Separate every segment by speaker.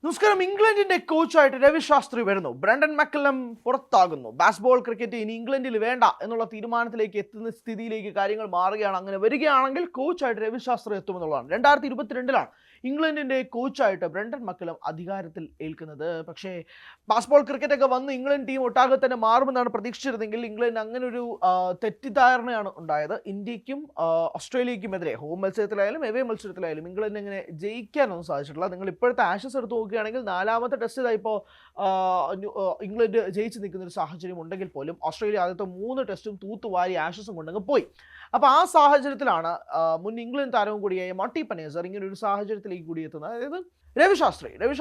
Speaker 1: നമസ്കാരം. ഇംഗ്ലണ്ടിന്റെ കോച്ചായിട്ട് രവി ശാസ്ത്രി വരുന്നു. ബ്രണ്ടൻ മക്കല്ലം പുറത്താകുന്നു. ബാസ്ബോൾ ക്രിക്കറ്റ് ഇനി ഇംഗ്ലണ്ടിൽ വേണ്ട എന്നുള്ള തീരുമാനത്തിലേക്ക് എത്തുന്ന സ്ഥിതിയിലേക്ക് കാര്യങ്ങൾ മാറുകയാണ്. അങ്ങനെ വരികയാണെങ്കിൽ കോച്ചായിട്ട് രവി ശാസ്ത്രി എത്തുമെന്നുള്ളതാണ്. 2022 ഇംഗ്ലണ്ടിന്റെ കോച്ചായിട്ട് ബ്രണ്ടൻ മക്കല്ലം അധികാരത്തിൽ ഏൽക്കുന്നത്. പക്ഷേ ബാസ്ബോൾ ക്രിക്കറ്റ് ഒക്കെ വന്ന് ഇംഗ്ലണ്ട് ടീം ഒട്ടാകെ തന്നെ മാറുമെന്നാണ് പ്രതീക്ഷിച്ചിരുന്നെങ്കിൽ ഇംഗ്ലണ്ട് അങ്ങനെ ഒരു തെറ്റിദ്ധാരണയാണ് ഉണ്ടായത്. ഇന്ത്യക്കും ഓസ്ട്രേലിയക്കുമെതിരെ ഹോം മത്സരത്തിലായാലും എവേ മത്സരത്തിലായാലും ഇംഗ്ലണ്ട് അങ്ങനെ ജയിക്കാനൊന്നും സാധിച്ചിട്ടില്ല. നിങ്ങൾ ഇപ്പോഴത്തെ ആഷസ് എടുത്ത് നോക്കുകയാണെങ്കിൽ 4ാമത്തെ ടെസ്റ്റ് ഇതായിപ്പോൾ ഇംഗ്ലണ്ട് ജയിച്ച് നിൽക്കുന്ന ഒരു സാഹചര്യം ഉണ്ടെങ്കിൽ പോലും ഓസ്ട്രേലിയ ആദ്യത്തെ 3 ടെസ്റ്റും തൂത്തുവാരി ആഷസും കൊണ്ടങ്ങ് പോയി. അപ്പോൾ ആ സാഹചര്യത്തിലാണ് മുൻ ഇംഗ്ലണ്ട് താരവും കൂടിയായ മോണ്ടി പനേസർ ഇങ്ങനെ ഒരു സാഹചര്യത്തിലേക്ക് കൂടി എത്തുന്നത്. അതായത് രവി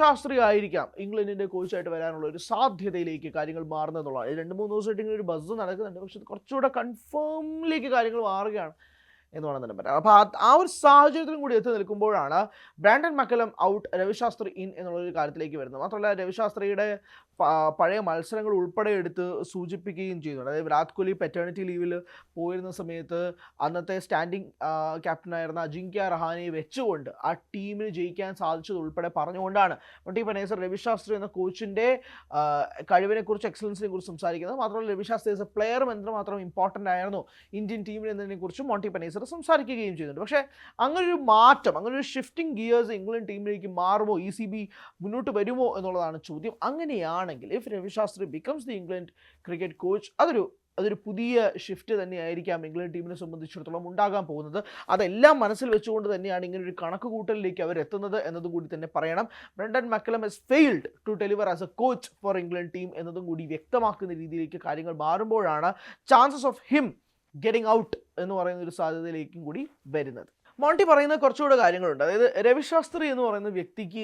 Speaker 1: ശാസ്ത്രി ആയിരിക്കാം ഇംഗ്ലണ്ടിന്റെ കോച്ചായിട്ട് വരാനുള്ള ഒരു സാധ്യതയിലേക്ക് കാര്യങ്ങൾ മാറുന്നതെന്നുള്ളതാണ്. 2-3 ദിവസമായിട്ട് ഇങ്ങനെ ഒരു ബസ് നടക്കുന്നുണ്ട്. പക്ഷെ കുറച്ചുകൂടെ കൺഫേമിലേക്ക് കാര്യങ്ങൾ മാറുകയാണ് എന്ന് വേണം തന്നെ പറയാം. അപ്പോൾ ആ ഒരു സാഹചര്യത്തിലും കൂടി എത്തി നിൽക്കുമ്പോഴാണ് Brandon McCullum out, Ravi Shastri in എന്നുള്ളൊരു കാര്യത്തിലേക്ക് വരുന്നത്. മാത്രമല്ല രവി ശാസ്ത്രിയുടെ പഴയ മത്സരങ്ങൾ ഉൾപ്പെടെ എടുത്ത് സൂചിപ്പിക്കുകയും ചെയ്യുന്നുണ്ട്. അതായത് വിരാട് കോഹ്ലി പെറ്റേണിറ്റി ലീവിൽ പോയിരുന്ന സമയത്ത് അന്നത്തെ സ്റ്റാൻഡിംഗ് ക്യാപ്റ്റനായിരുന്ന അജിങ്ക്യ രഹാനെ വെച്ചുകൊണ്ട് ആ ടീമിന് ജയിക്കാൻ സാധിച്ചത് ഉൾപ്പെടെ പറഞ്ഞുകൊണ്ടാണ് മോണ്ടി പനേസർ രവി ശാസ്ത്രി എന്ന കോച്ചിൻ്റെ കഴിവിനെക്കുറിച്ച്, എക്സലൻസിനെ കുറിച്ച് സംസാരിക്കുന്നത്. മാത്രമല്ല Ravi Shastri S A player എന്തുമാത്രം ഇമ്പോർട്ടൻ്റ് ആയിരുന്നു ഇന്ത്യൻ ടീമിൽ എന്നതിനെക്കുറിച്ചും മോണ്ടി പനേസർ സംസാരിക്കുകയും ചെയ്യുന്നുണ്ട്. പക്ഷേ അങ്ങനൊരു മാറ്റം, അങ്ങനൊരു ഷിഫ്റ്റിംഗ് ഗിയേഴ്സ് ഇംഗ്ലണ്ട് ടീമിലേക്ക് മാറുമോ, ECB മുന്നോട്ട് വരുമോ എന്നുള്ളതാണ് ചോദ്യം. അങ്ങനെയാണെങ്കിൽ if Ravi Shastri becomes the England cricket coach, അതൊരു പുതിയ ഷിഫ്റ്റ് തന്നെയായിരിക്കാം ഇംഗ്ലണ്ട് ടീമിനെ സംബന്ധിച്ചിടത്തോളം ഉണ്ടാകാൻ പോകുന്നത്. അതെല്ലാം മനസ്സിൽ വെച്ചുകൊണ്ട് തന്നെയാണ് ഇങ്ങനെ ഒരു കണക്ക് കൂട്ടലിലേക്ക് അവർ എത്തുന്നത് എന്നതും കൂടി തന്നെ പറയണം. Brendon McCullum has failed to deliver as a coach for England team എന്നതും കൂടി വ്യക്തമാക്കുന്ന രീതിയിലേക്ക് കാര്യങ്ങൾ മാറുമ്പോഴാണ് chances of him getting out എന്ന് പറയുന്ന ഒരു സാധ്യതയിലേക്കും കൂടി വരുന്നത്. മോണ്ടി പറയുന്ന കുറച്ചുകൂടെ കാര്യങ്ങളുണ്ട്. അതായത് രവി ശാസ്ത്രി എന്ന് പറയുന്ന വ്യക്തിക്ക്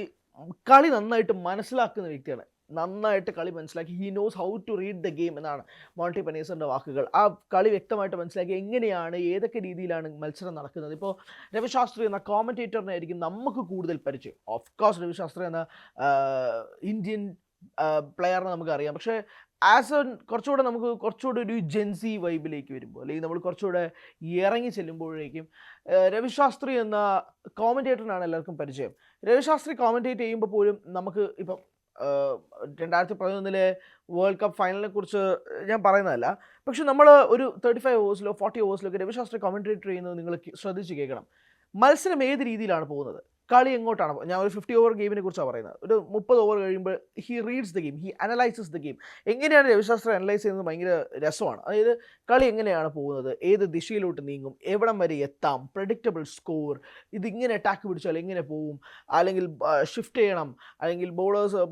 Speaker 1: കളി നന്നായിട്ട് മനസ്സിലാക്കുന്ന വ്യക്തിയാണ്. നന്നായിട്ട് കളി മനസ്സിലാക്കി, he knows how to read the game എന്നാണ് മോണ്ടി പനേസറിൻ്റെ വാക്കുകൾ. ആ കളി വ്യക്തമായിട്ട് മനസ്സിലാക്കി എങ്ങനെയാണ്, ഏതൊക്കെ രീതിയിലാണ് മത്സരം നടക്കുന്നത്. ഇപ്പോൾ രവി ശാസ്ത്രി എന്ന കോമൻറ്റേറ്ററിനായിരിക്കും നമുക്ക് കൂടുതൽ പരിചയം. ഓഫ് കോഴ്സ് രവി ശാസ്ത്രി എന്ന ഇന്ത്യൻ പ്ലെയറിനെ നമുക്കറിയാം. പക്ഷേ കുറച്ചുകൂടെ ഒരു ജെൻസി വൈബിലേക്ക് വരുമ്പോൾ, അല്ലെങ്കിൽ നമ്മൾ കുറച്ചുകൂടെ ഇറങ്ങി ചെല്ലുമ്പോഴേക്കും രവി ശാസ്ത്രി എന്ന കോമൻറ്റേറ്ററിനാണ് എല്ലാവർക്കും പരിചയം. രവി ശാസ്ത്രി കോമൻറ്റേറ്റ് ചെയ്യുമ്പോൾ പോലും നമുക്ക് ഇപ്പം 2011 വേൾഡ് കപ്പ് ഫൈനലിനെ കുറിച്ച് ഞാൻ പറയുന്നതല്ല, പക്ഷെ നമ്മൾ ഒരു 35 ഓവേഴ്സിലോ 40 ഓവേഴ്സിലൊക്കെ രവി ശാസ്ത്രി കോമൻറ്റേറ്റ് ചെയ്യുന്നത് നിങ്ങൾ ശ്രദ്ധിച്ച് കേൾക്കണം. മത്സരം ഏത് രീതിയിലാണ് പോകുന്നത്, കളി എങ്ങോട്ടാണ്. ഞാൻ ഒരു 50 ഓവർ ഗെയിമിനെ കുറിച്ചാണ് പറയുന്നത്. ഒരു 30 ഓവർ കഴിയുമ്പോൾ he reads the game, he analyses the game. എങ്ങനെയാണ് രവിശാസ്ത്രി അനലൈസ് ചെയ്യുന്നത് ഭയങ്കര രസമാണ്. അതായത് കളി എങ്ങനെയാണ് പോകുന്നത്, ഏത് ദിശയിലോട്ട് നീങ്ങും, എവിടം വരെ എത്താം, പ്രഡിക്റ്റബിൾ സ്കോർ, ഇതിങ്ങനെ അറ്റാക്ക് പിടിച്ചാൽ എങ്ങനെ പോവും, അല്ലെങ്കിൽ ഷിഫ്റ്റ് ചെയ്യണം, അല്ലെങ്കിൽ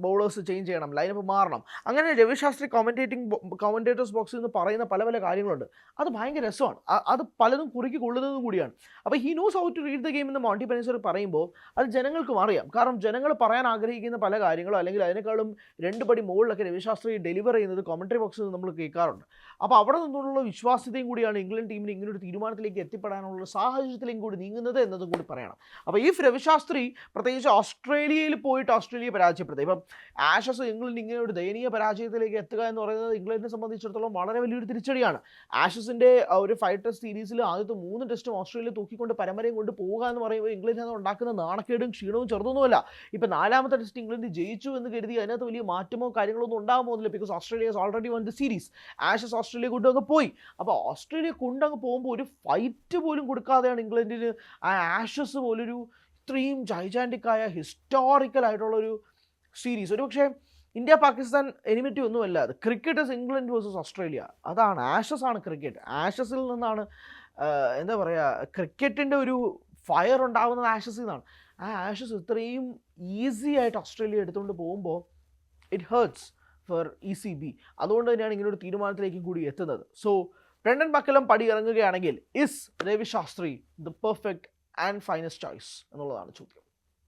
Speaker 1: ബൗളേഴ്സ് ചേഞ്ച് ചെയ്യണം, ലൈനപ്പ് മാറണം. അങ്ങനെ രവിശാസ്ത്രി കോമൻറ്റേറ്റേഴ്സ് ബോക്സിൽ നിന്ന് പറയുന്ന പല പല കാര്യങ്ങളുണ്ട്. അത് ഭയങ്കര രസമാണ്. അത് പലതും കുറുക്കി കൊള്ളുന്നതും കൂടിയാണ്. അപ്പോൾ he knows how to read the game എന്ന് മോണ്ടി പനേസർ പറയുമ്പോൾ അത് ജനങ്ങൾക്കും അറിയാം. കാരണം ജനങ്ങൾ പറയാൻ ആഗ്രഹിക്കുന്ന പല കാര്യങ്ങളോ അല്ലെങ്കിൽ അതിനേക്കാളും 2 പടി മുകളിലൊക്കെ രവിശാസ്ത്രി ഡെലിവർ ചെയ്യുന്നത് കോമൻട്രി ബോക്സിൽ നിന്ന് നമ്മൾ കേൾക്കാറുണ്ട്. അപ്പോൾ അവിടെ നിന്നുള്ള വിശ്വാസ്യതയും കൂടിയാണ് ഇംഗ്ലണ്ട് ടീമിന് ഇങ്ങനൊരു തീരുമാനത്തിലേക്ക് എത്തിപ്പെടാനുള്ള സാഹചര്യത്തിലേക്കും കൂടി നീങ്ങുന്നത് എന്നതും കൂടി പറയണം. അപ്പോൾ ഈ രവിശാസ്ത്രി പ്രത്യേകിച്ച് ഓസ്ട്രേലിയയിൽ പോയിട്ട് ഓസ്ട്രേലിയ പരാജയപ്പെടുത്തുക, ഇപ്പം ആഷസ് ഇംഗ്ലണ്ട് ഇങ്ങനെ ഒരു ദയനീയ പരാജയത്തിലേക്ക് എത്തുക എന്ന് പറയുന്നത് ഇംഗ്ലണ്ടിനെ സംബന്ധിച്ചിടത്തോളം വളരെ വലിയൊരു തിരിച്ചടിയാണ്. ആഷസിൻ്റെ ഒരു 5 ടെസ്റ്റ് സീരീസിൽ ആദ്യത്തെ 3 ടെസ്റ്റും ഓസ്ട്രേലിയ തൂക്കിക്കൊണ്ട് പരമ്പരയും കൊണ്ട് പോവുക എന്ന് പറയുമ്പോൾ ഇംഗ്ലണ്ടിന് ഉണ്ടാക്കുന്ന നാണക്കേടും ക്ഷീണവും ചെറുതൊന്നുമല്ല. ഇപ്പം 4ാമത്തെ ടെസ്റ്റ് ഇംഗ്ലണ്ട് ജയിച്ചു എന്ന് കരുതി അതിനകത്ത് വലിയ മാറ്റമോ കാര്യങ്ങളൊന്നും ഉണ്ടാകുമോന്നില്ല. Because Australia has already won the series. Ashes Australia കൊണ്ടങ്ങ് പോയി. അപ്പോൾ ഓസ്ട്രേലിയ കൊണ്ടങ്ങ് പോകുമ്പോൾ ഒരു ഫൈറ്റ് പോലും കൊടുക്കാതെയാണ് ഇംഗ്ലണ്ടിന് ആ ആഷസ് പോലൊരു ഇത്രയും ജൈജാൻറ്റിക്കായ ഹിസ്റ്റോറിക്കലായിട്ടുള്ളൊരു സീരീസ്. ഒരു പക്ഷേ ഇന്ത്യ പാകിസ്ഥാൻ എനിമിറ്റി ഒന്നുമല്ല. അത് cricket is England versus Australia. അതാണ് ആഷസ് ആണ് ക്രിക്കറ്റ്. ആഷസിൽ നിന്നാണ് എന്താ പറയുക, ക്രിക്കറ്റിൻ്റെ ഒരു ഫയർ ഉണ്ടാകുന്നത് ആഷസിൽ നിന്നാണ്. ആ ആഷസ് ഇത്രയും ഈസി ആയിട്ട് ഓസ്ട്രേലിയ എടുത്തുകൊണ്ട് പോകുമ്പോൾ ഇറ്റ് ഹേർട്സ് ഫോർ ECB. അതുകൊണ്ട് തന്നെയാണ് ഇങ്ങനൊരു തീരുമാനത്തിലേക്കും കൂടി എത്തുന്നത്. സോ ബ്രണ്ടൻ മക്കല്ലം പടി ഇറങ്ങുകയാണെങ്കിൽ is Ravi Shastri the perfect and finest choice എന്നുള്ളതാണ് ചോദ്യം.